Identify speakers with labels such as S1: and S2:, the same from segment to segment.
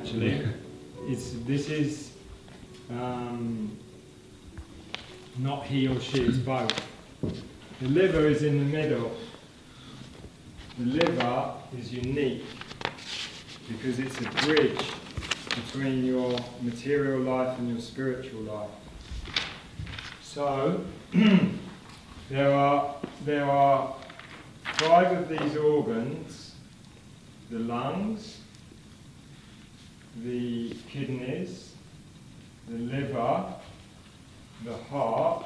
S1: actually. This is not he or she, it's both. The liver is in the middle. The liver is unique because it's a bridge between your material life and your spiritual life. So there are 5 of these organs: the lungs, the kidneys, the liver, the heart,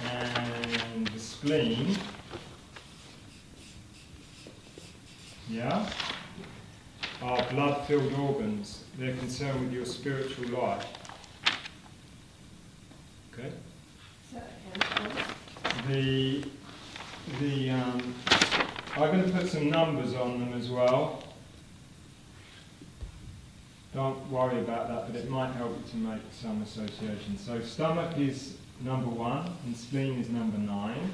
S1: and the spleen. Yeah? Are blood-filled organs. They're concerned with your spiritual life. Okay? I'm going to put some numbers on them as well. Don't worry about that, but it might help you to make some associations. So stomach is number 1 and spleen is number 9,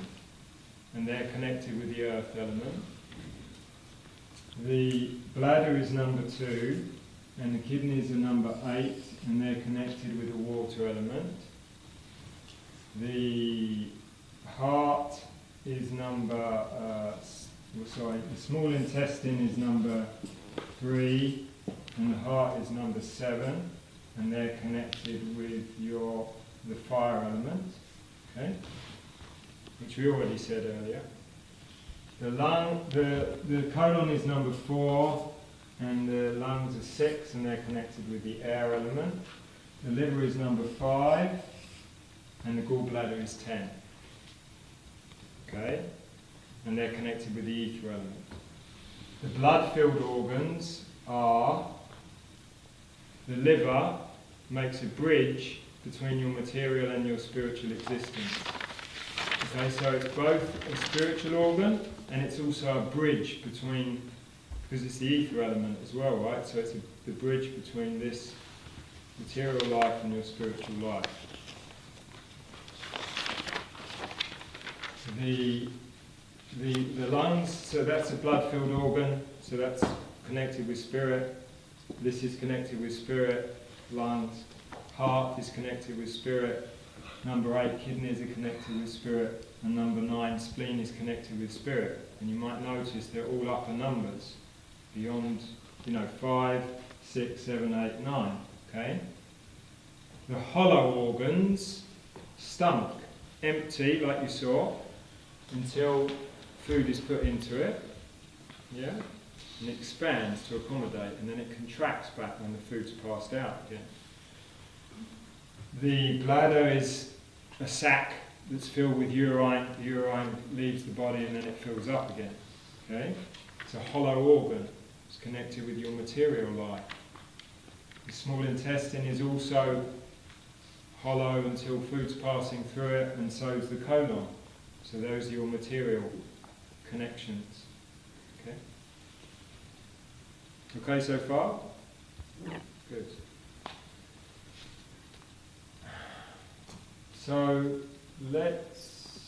S1: and they're connected with the earth element. The bladder is number 2 and the kidneys are number 8, and they're connected with the water element. The heart is the small intestine is number 3, and the heart is number 7, and they're connected with the fire element, okay, which we already said earlier. The colon is number 4, and the lungs are 6, and they're connected with the air element. The liver is number 5, and the gallbladder is 10. Okay? And they're connected with the ether element. The blood-filled organs are: the liver makes a bridge between your material and your spiritual existence. Okay, so it's both a spiritual organ and it's also a bridge between, because it's the ether element as well, right? So it's the bridge between this material life and your spiritual life. The lungs, so that's a blood-filled organ, so that's connected with spirit. This is connected with spirit, lungs. Heart is connected with spirit. Number 8, kidneys are connected with spirit. And number 9, spleen is connected with spirit. And you might notice they're all upper numbers, beyond, 5, 6, 7, 8, 9. Okay? The hollow organs: stomach, empty, like you saw, until food is put into it, yeah, and it expands to accommodate, and then it contracts back when the food's passed out again. The bladder is a sac that's filled with urine. The urine leaves the body and then it fills up again. Okay, it's a hollow organ. It's connected with your material life. The small intestine is also hollow until food's passing through it, and so is the colon. So those are your material connections. Okay? Okay so far? Good. So let's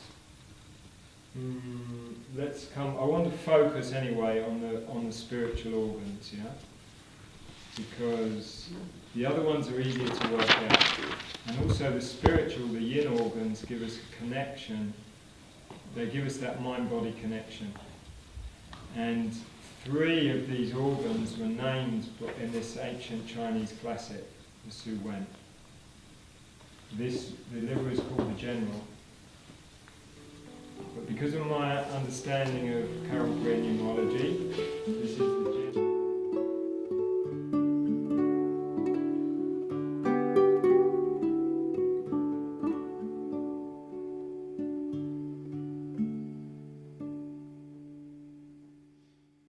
S1: come. I want to focus anyway on the spiritual organs, yeah, because the other ones are easier to work out, and also the spiritual, the yin organs, give us a connection. They give us that mind-body connection. And 3 of these organs were named in this ancient Chinese classic, the Su Wen. The liver is called the general. But because of my understanding of Carol Green numerology, this is